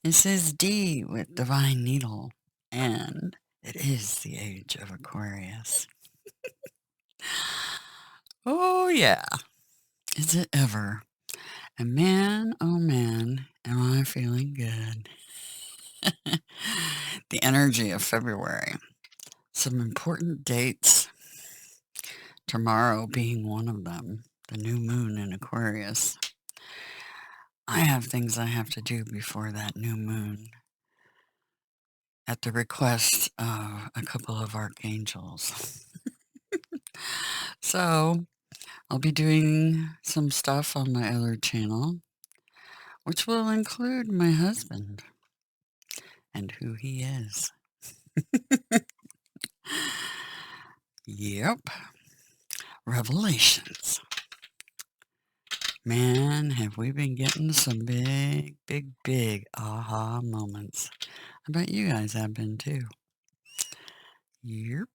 This is D with Divine Needle, and it is the age of Aquarius. Oh, yeah. Is it ever? And man, oh man, am I feeling good. The energy of February. Some important dates. Tomorrow being one of them, the new moon in Aquarius. I have things I have to do before that new moon at the request of a couple of archangels. So I'll be doing some stuff on my other channel, which will include my husband and who he is. Yep. Revelations. Man, have we been getting some big aha moments. I bet you guys have been too. Yep.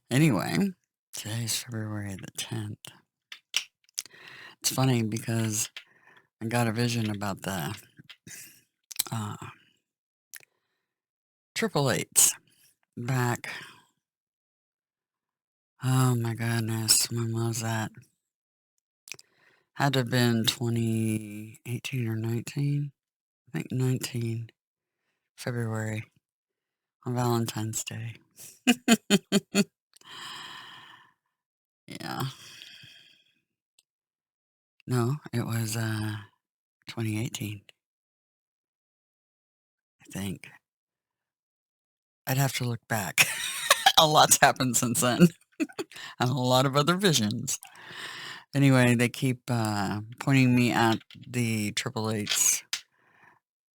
Anyway, today's February the 10th. It's funny because I got a vision about the triple eights back. Oh my goodness, when was that? Had to have been 2018 or 19. I think 19 February on Valentine's Day. Yeah. No, it was 2018. I think. I'd have to look back. A lot's happened since then. And a lot of other visions. Anyway, they keep pointing me at the triple eights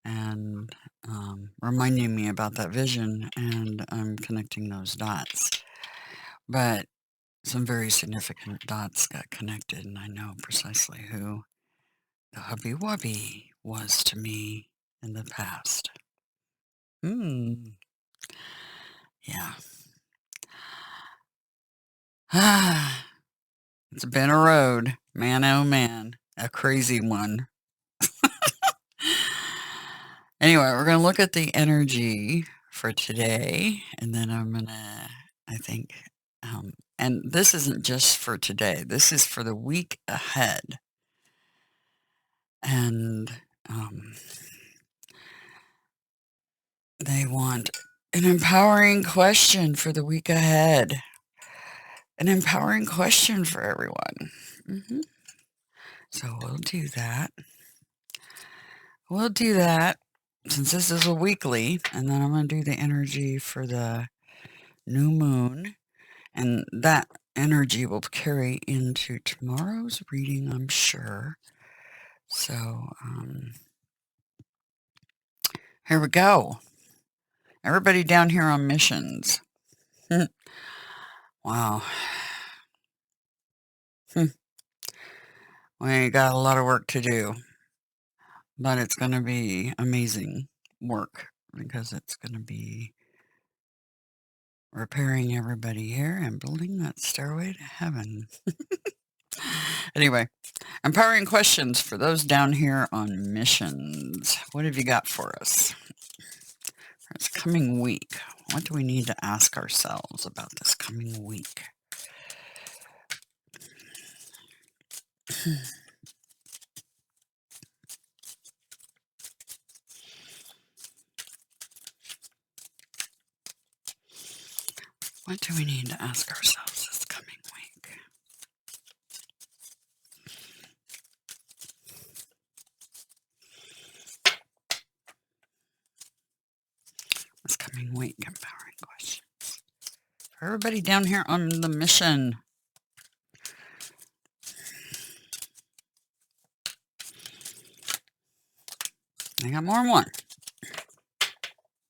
and reminding me about that vision, and I'm connecting those dots. But some very significant dots got connected, and I know precisely who the hubby wubby was to me in the past. Yeah. It's been a road. Man, oh man. A crazy one. Anyway, we're going to look at the energy for today, and then I'm going to, I think, and this isn't just for today. This is for the week ahead. And they want an empowering question for the week ahead. An empowering question for everyone. So we'll do that. We'll do that since this is a weekly, and then I'm going to do the energy for the new moon, and that energy will carry into tomorrow's reading, I'm sure. So, here we go. Everybody down here on missions. Wow. We got a lot of work to do, but it's going to be amazing work because it's going to be repairing everybody here and building that stairway to heaven. Anyway, empowering questions for those down here on missions. What have you got for us? For this coming week, what do we need to ask ourselves about this coming week? What do we need to ask ourselves this coming week? This coming week, empowering questions. For everybody down here on the mission. I got more than one.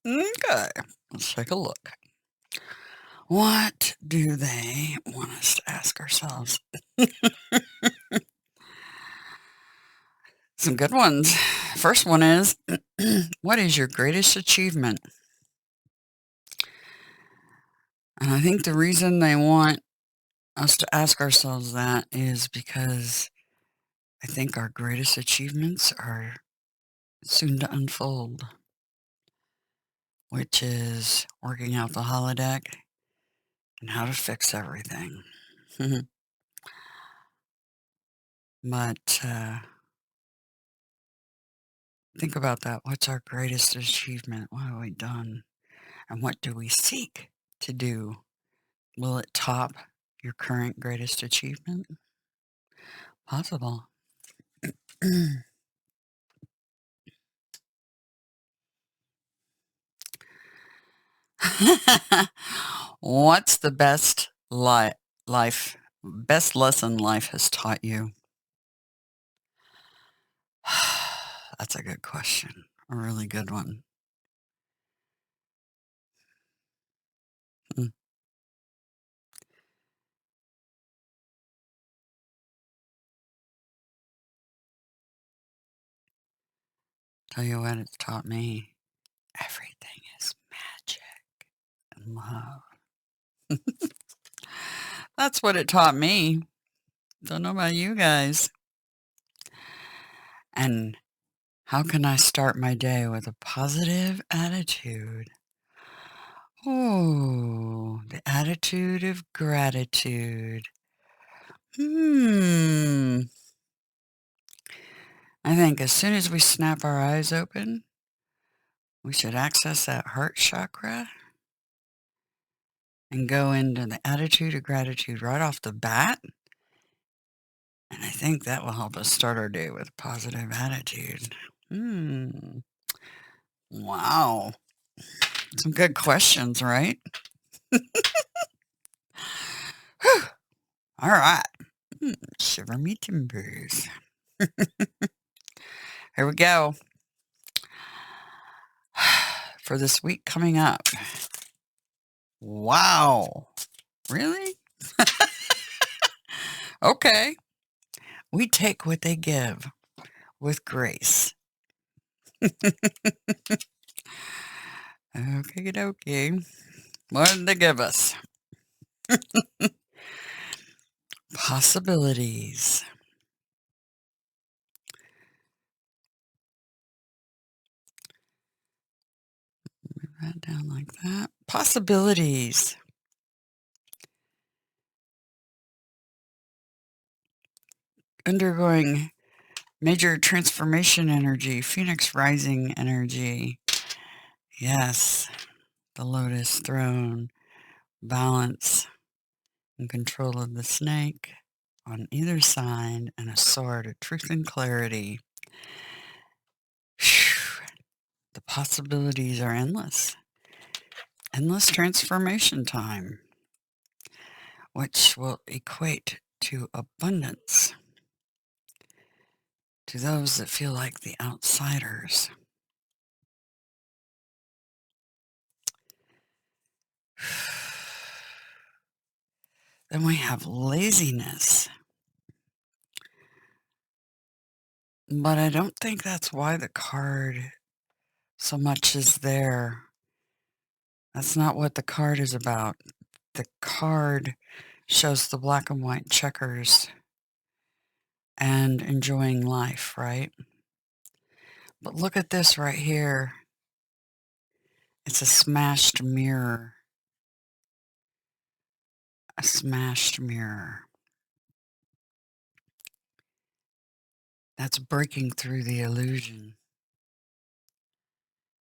Okay, let's take a look. What do they want us to ask ourselves? Some good ones. First one is, what is your greatest achievement? And I think the reason they want us to ask ourselves that is because I think our greatest achievements are soon to unfold, which is working out the holodeck and how to fix everything. But think about that. What's our greatest achievement? What have we done? And what do we seek to do? Will it top your current greatest achievement? Possible. What's the best lesson life has taught you? That's a good question. A really good one. Mm, Tell you what it's taught me. Everything is magic and love. That's what it taught me. Don't know about you guys. And how can I start my day with a positive attitude? Oh, the attitude of gratitude. Hmm. I think as soon as we snap our eyes open, we should access that heart chakra and go into the attitude of gratitude right off the bat. And I think that will help us start our day with a positive attitude. Hmm. Wow. Some good questions, right? Whew. All right. Shiver me timbers. Here we go. For this week coming up. Wow. Really? Okay. We take what they give with grace. Okay, dokie. What did they give us? Possibilities. Move that down like that. Possibilities. Undergoing major transformation energy, Phoenix rising energy. Yes, the lotus throne, balance and control of the snake on either side, and a sword of truth and clarity. Phew, the possibilities are endless. Endless transformation time, which will equate to abundance to those that feel like the outsiders. Then we have laziness. But I don't think that's why the card so much is there. That's not what the card is about. The card shows the black and white checkers and enjoying life, right? But look at this right here. It's a smashed mirror. A smashed mirror. That's breaking through the illusion.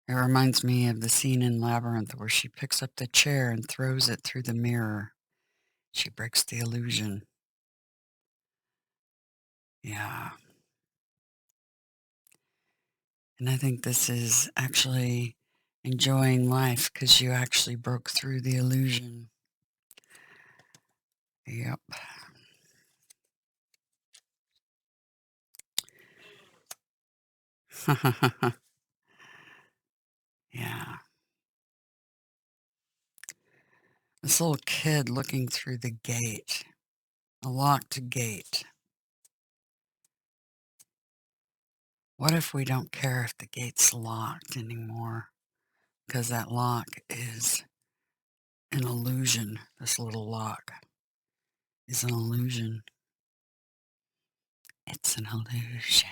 It reminds me of the scene in Labyrinth where she picks up the chair and throws it through the mirror. She breaks the illusion. Yeah. And I think this is actually enjoying life because you actually broke through the illusion. Yep. Yeah. This little kid looking through the gate, a locked gate. What if we don't care if the gate's locked anymore? Because that lock is an illusion. This little lock is an illusion. It's an illusion.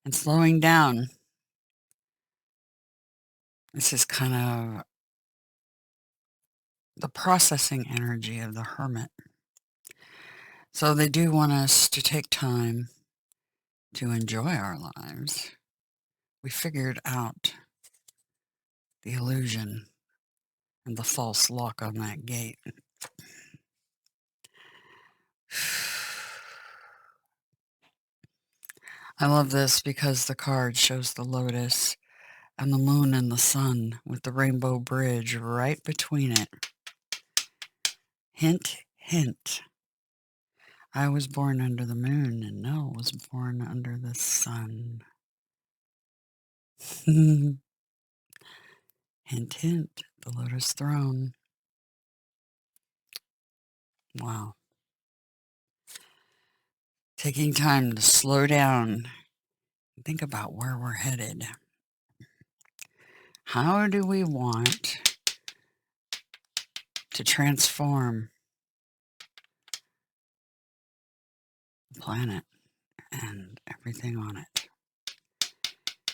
and slowing down. This is kind of the processing energy of the hermit. So they do want us to take time to enjoy our lives. We figured out the illusion and the false lock on that gate. I love this because the card shows the lotus and the moon and the sun with the rainbow bridge right between it. Hint, hint. I was born under the moon and Nell was born under the sun. Hint, hint. The lotus throne. Wow. Taking time to slow down and think about where we're headed. How do we want to transform the planet and everything on it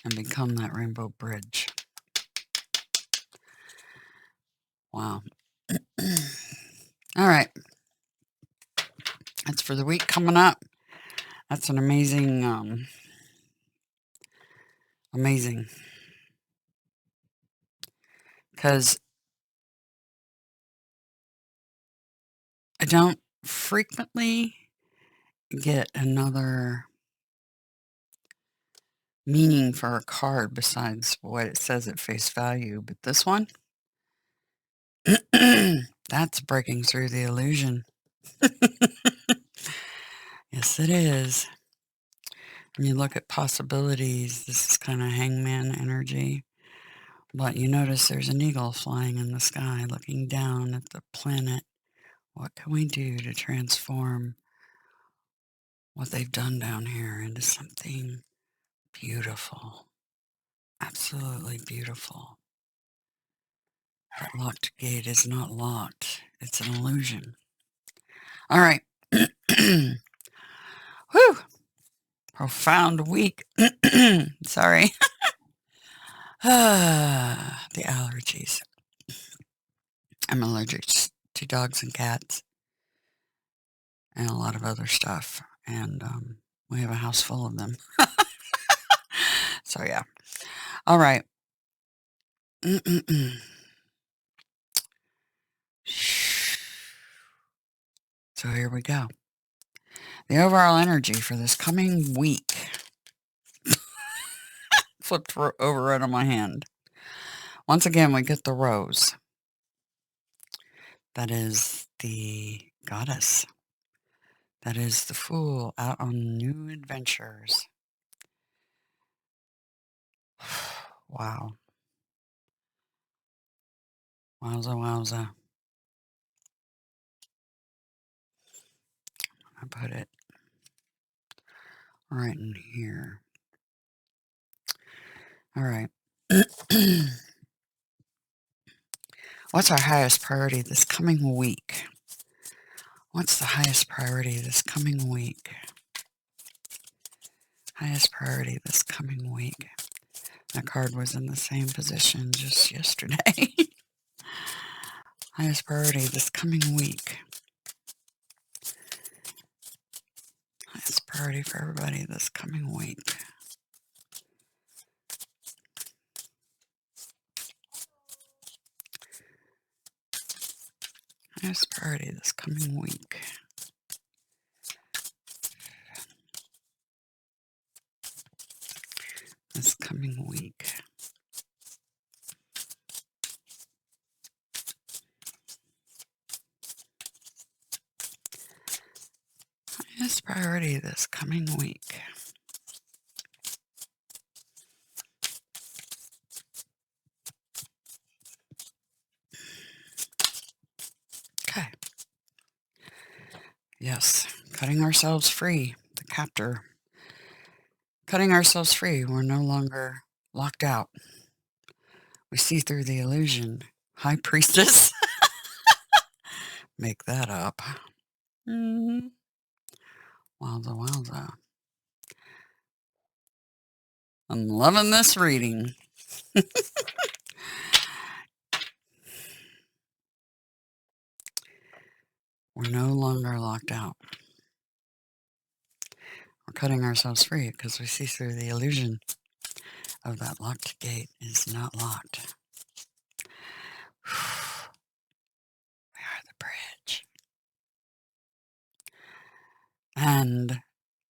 and become that rainbow bridge? Wow. All right. That's for the week coming up. That's an amazing, amazing. Because I don't frequently get another meaning for a card besides what it says at face value. But this one, that's breaking through the illusion. Yes, it is. When you look at possibilities, this is kind of hangman energy. But you notice there's an eagle flying in the sky looking down at the planet. What can we do to transform what they've done down here into something beautiful? Absolutely beautiful. That locked gate is not locked. It's an illusion. All right. Whew. Profound week. Sorry. The allergies. I'm allergic to dogs and cats and a lot of other stuff. And we have a house full of them. So, yeah. All right. So here we go. The overall energy for this coming week. Flipped over right on my hand. Once again, we get the rose. That is the goddess. That is the fool out on new adventures. Wow. Wowza, wowza. I put it right in here. All right. What's our highest priority this coming week? What's the highest priority this coming week? Highest priority this coming week. That card was in the same position just yesterday. Highest priority this coming week. Highest priority for everybody this coming week. Highest priority this coming week. This coming week. Highest priority this coming week. Okay. Yes, cutting ourselves free, the captor. Cutting ourselves free, we're no longer locked out. We see through the illusion. High priestess. Make that up. Mm-hmm. Wowza, wowza. I'm loving this reading. We're no longer locked out. We're cutting ourselves free because we see through the illusion of that locked gate is not locked. We are the bridge. And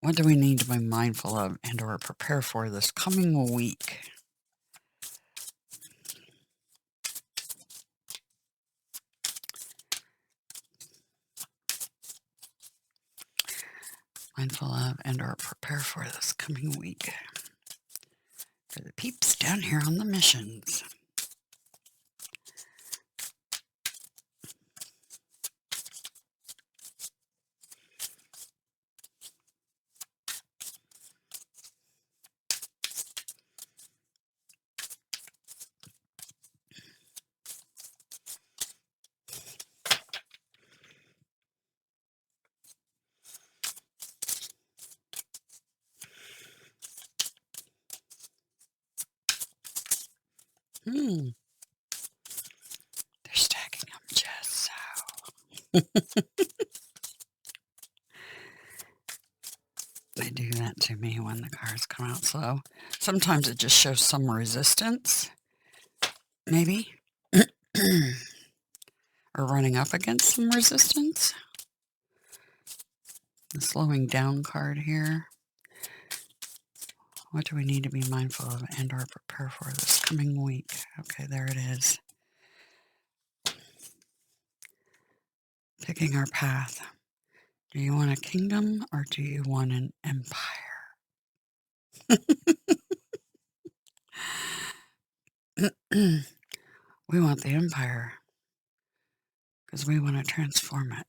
what do we need to be mindful of and or prepare for this coming week? Mindful of and or prepare for this coming week. For the peeps down here on the missions. They're stacking them just so. They do that to me when the cards come out slow. Sometimes it just shows some resistance, maybe, or running up against some resistance. The slowing down card here. What do we need to be mindful of and or prepare for this coming week? Okay, there it is. Picking our path. Do you want a kingdom or do you want an empire? We want the empire because we want to transform it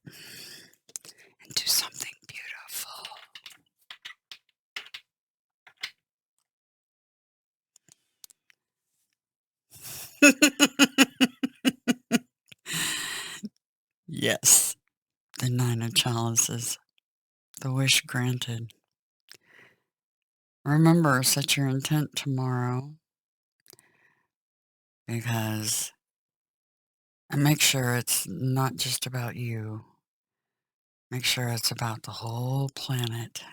into something beautiful. Yes, the Nine of Chalices, the wish granted. Remember, set your intent tomorrow because, and make sure it's not just about you. Make sure it's about the whole planet.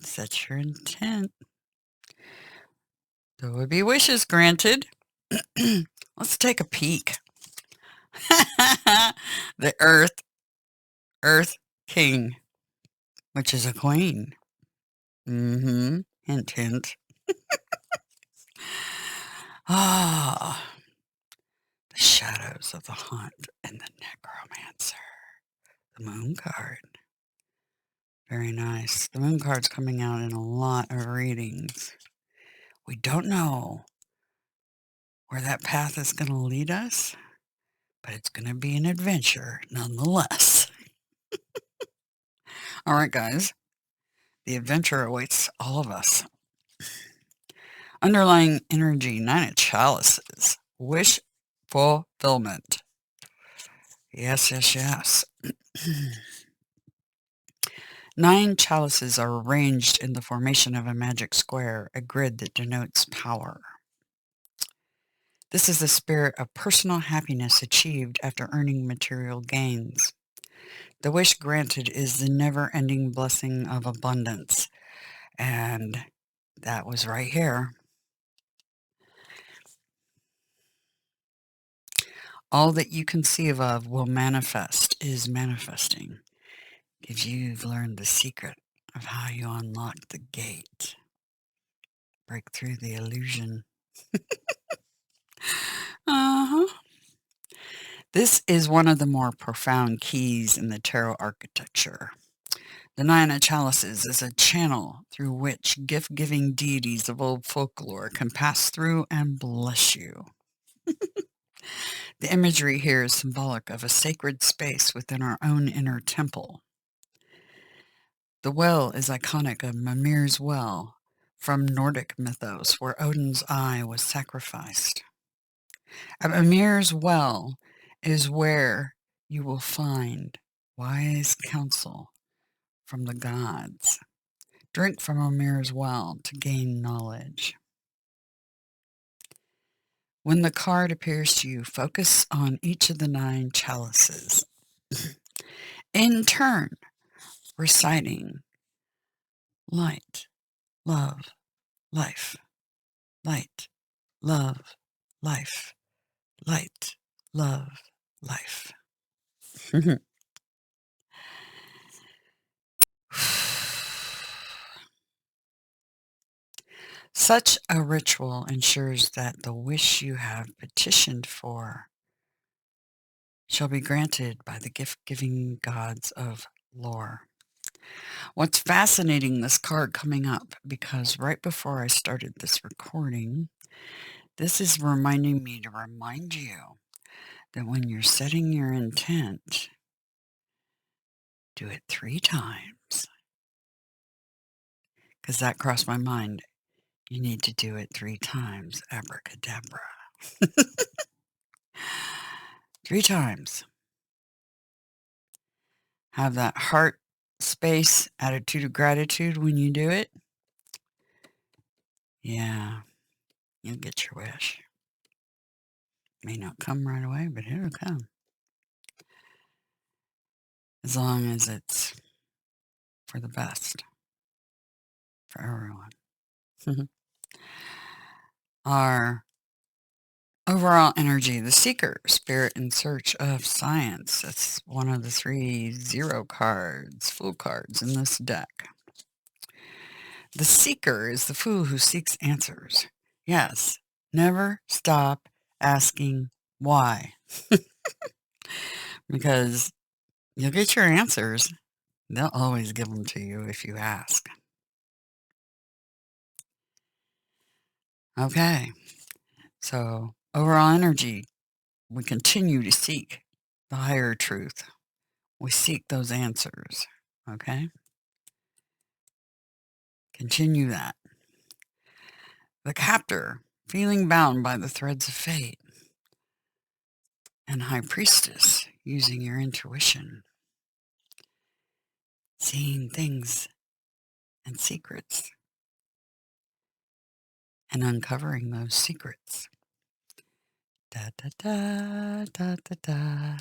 Set your intent. There will be wishes granted. Let's take a peek. The Earth King, which is a queen. Hint, hint. Ah, the shadows of the hunt and the necromancer. The moon card. Very nice. The moon card's coming out in a lot of readings. We don't know where that path is going to lead us, but it's going to be an adventure nonetheless. All right, guys. The adventure awaits all of us. Underlying energy, Nine of Chalices. Wish fulfillment. Yes, yes, yes. 9 chalices are arranged in the formation of a magic square, a grid that denotes power. This is the spirit of personal happiness achieved after earning material gains. The wish granted is the never-ending blessing of abundance. And that was right here. All that you conceive of will manifest, is manifesting. If you've learned the secret of how you unlock the gate, break through the illusion. This is one of the more profound keys in the tarot architecture. The Nine of Chalices is a channel through which gift-giving deities of old folklore can pass through and bless you. The imagery here is symbolic of a sacred space within our own inner temple. The well is iconic of Mimir's well from Nordic mythos, where Odin's eye was sacrificed. At Mimir's well is where you will find wise counsel from the gods. Drink from a mirror's well to gain knowledge. When the card appears to you, focus on each of the 9 chalices. In turn, reciting light, love, life, light, love, life, light, love, life. Such a ritual ensures that the wish you have petitioned for shall be granted by the gift-giving gods of lore. What's fascinating, this card coming up, because right before I started this recording, this is reminding me to remind you that when you're setting your intent, do it 3 times. Because that crossed my mind. You need to do it 3 times. Abracadabra. 3 times. Have that heart space attitude of gratitude when you do it. Yeah, you'll get your wish. May not come right away, but it'll come. As long as it's for the best. For everyone. Our overall energy, the seeker, spirit in search of science. That's one of the 3 zero cards, fool cards in this deck. The seeker is the fool who seeks answers. Yes, never stop asking why. Because you'll get your answers. They'll always give them to you if you ask. Okay, so overall energy, we continue to seek the higher truth. We seek those answers, okay? Continue that. The captor, feeling bound by the threads of fate. And high priestess, using your intuition. Seeing things and secrets. And uncovering those secrets. Da da da da da da.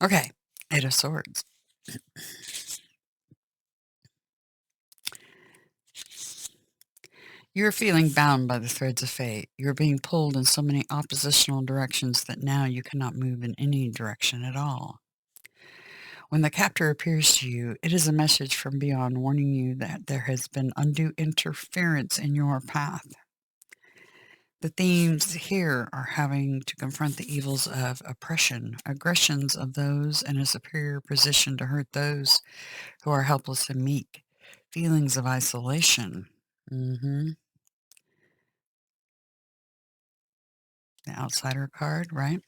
Okay, 8 of Swords. You're feeling bound by the threads of fate. You're being pulled in so many oppositional directions that now you cannot move in any direction at all. When the captor appears to you, it is a message from beyond warning you that there has been undue interference in your path. The themes here are having to confront the evils of oppression, aggressions of those in a superior position to hurt those who are helpless and meek, feelings of isolation. The outsider card, right?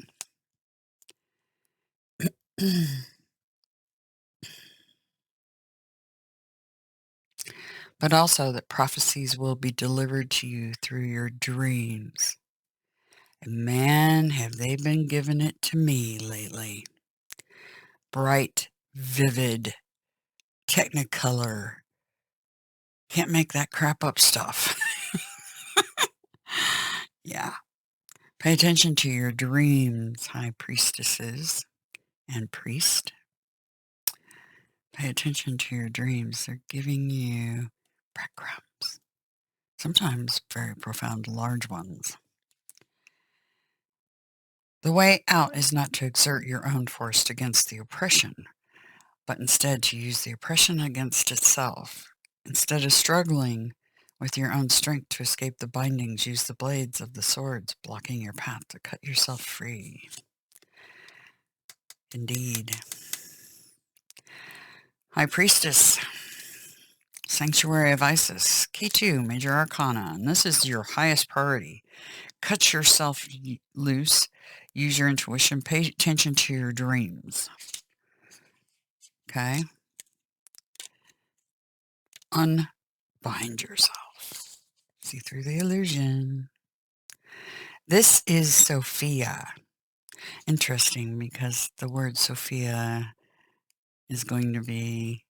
But also that prophecies will be delivered to you through your dreams. And man, have they been giving it to me lately. Bright, vivid, technicolor. Can't make that crap up stuff. Yeah. Pay attention to your dreams, high priestesses and priest. Pay attention to your dreams. They're giving you breadcrumbs. Sometimes very profound, large ones. The way out is not to exert your own force against the oppression, but instead to use the oppression against itself. Instead of struggling with your own strength to escape the bindings, use the blades of the swords blocking your path to cut yourself free. Indeed. High Priestess, Sanctuary of Isis, Key 2, Major Arcana, and this is your highest priority. Cut yourself loose, use your intuition, pay attention to your dreams. Okay? Unbind yourself. See through the illusion. This is Sophia. Interesting because the word Sophia is going to be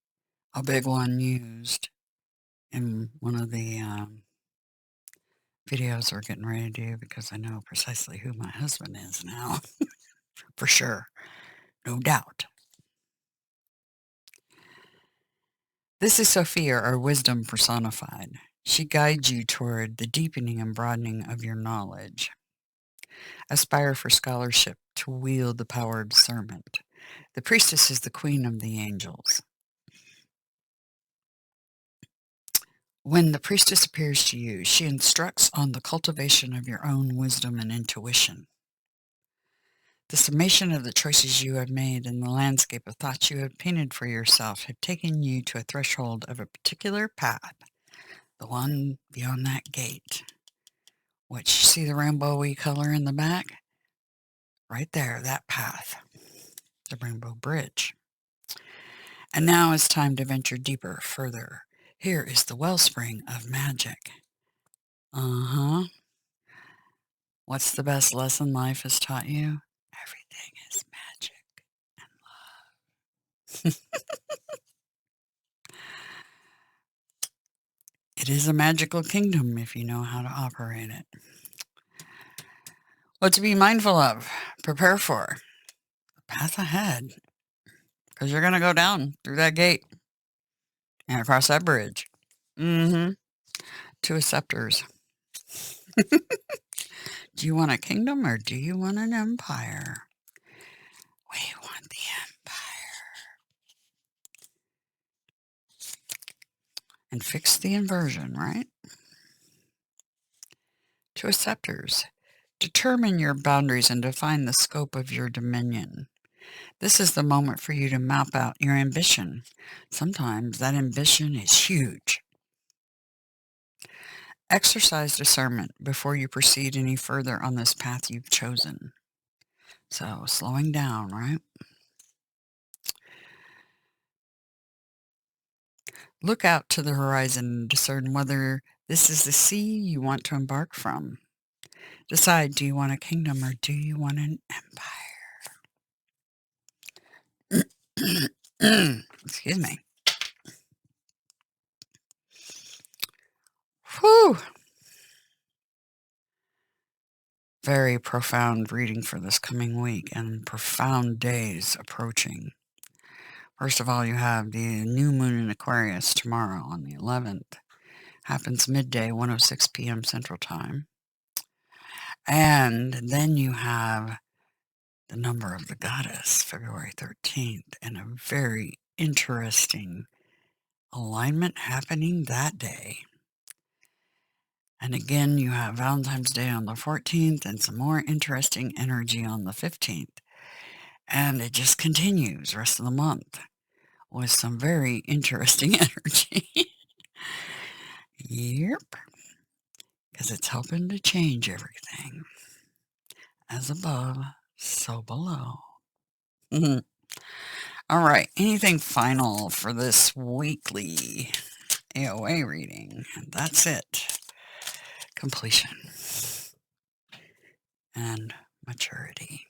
a big one used in one of the videos we're getting ready to do, because I know precisely who my husband is now, for sure, no doubt. This is Sophia, or wisdom personified. She guides you toward the deepening and broadening of your knowledge. Aspire for scholarship to wield the power of discernment. The priestess is the queen of the angels. When the priestess appears to you, she instructs on the cultivation of your own wisdom and intuition. The summation of the choices you have made and the landscape of thoughts you have painted for yourself have taken you to a threshold of a particular path, the one beyond that gate. Which, see the rainbowy color in the back? Right there, that path, the rainbow bridge. And now it's time to venture deeper, further. Here is the wellspring of magic. What's the best lesson life has taught you? Everything is magic and love. It is a magical kingdom if you know how to operate it. What to be mindful of, prepare for, the path ahead, because you're going to go down through that gate and across that bridge. Two scepters. Do you want a kingdom or do you want an empire? We want the empire. And fix the inversion, right? Two scepters. Determine your boundaries and define the scope of your dominion. This is the moment for you to map out your ambition. Sometimes that ambition is huge. Exercise discernment before you proceed any further on this path you've chosen. So, slowing down, right? Look out to the horizon and discern whether this is the sea you want to embark from. Decide, do you want a kingdom or do you want an empire? Excuse me. Whew. Very profound reading for this coming week, and profound days approaching. First of all, you have the new moon in Aquarius tomorrow on the 11th. Happens midday, 1:06 p.m. Central Time. And then you have the number of the goddess, February 13th, and a very interesting alignment happening that day. And again, you have Valentine's Day on the 14th and some more interesting energy on the 15th. And it just continues the rest of the month with some very interesting energy. Yep. Because it's helping to change everything. As above, so below. All right. Anything final for this weekly AoA reading? And that's it. Completion and maturity.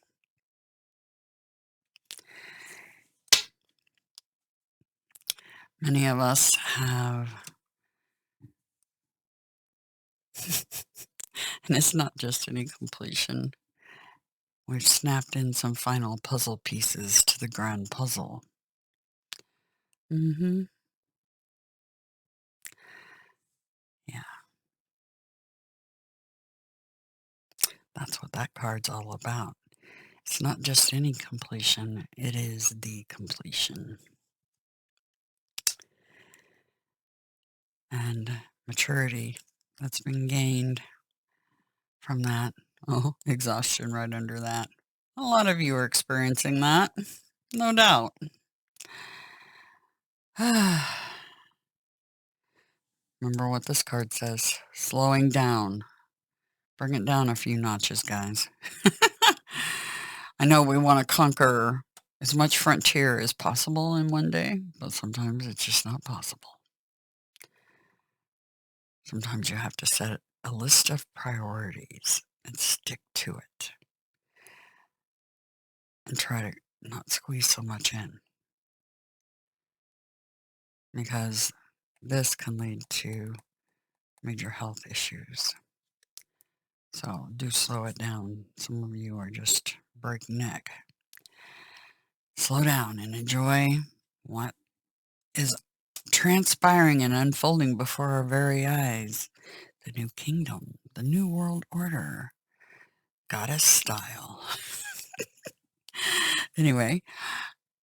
Many of us have, and it's not just any completion, we've snapped in some final puzzle pieces to the grand puzzle. Yeah. That's what that card's all about. It's not just any completion, it is the completion. And maturity that's been gained from that. Oh, exhaustion right under that. A lot of you are experiencing that, no doubt. Remember what this card says. Slowing down. Bring it down a few notches, guys. I know we want to conquer as much frontier as possible in one day, but sometimes it's just not possible. Sometimes you have to set a list of priorities and stick to it. And try to not squeeze so much in. because this can lead to major health issues. So do slow it down. Some of you are just breakneck. Slow down and enjoy what is transpiring and unfolding before our very eyes. The new kingdom, the new world order, goddess style. Anyway,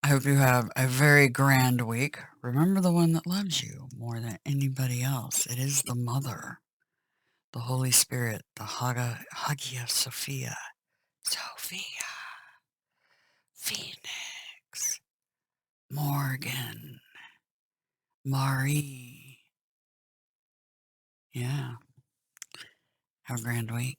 I hope you have a very grand week. Remember the one that loves you more than anybody else. It is the Mother, the Holy Spirit, the Hagia Sophia, Phoenix, Morgan, Marie. Yeah. Have a grand week.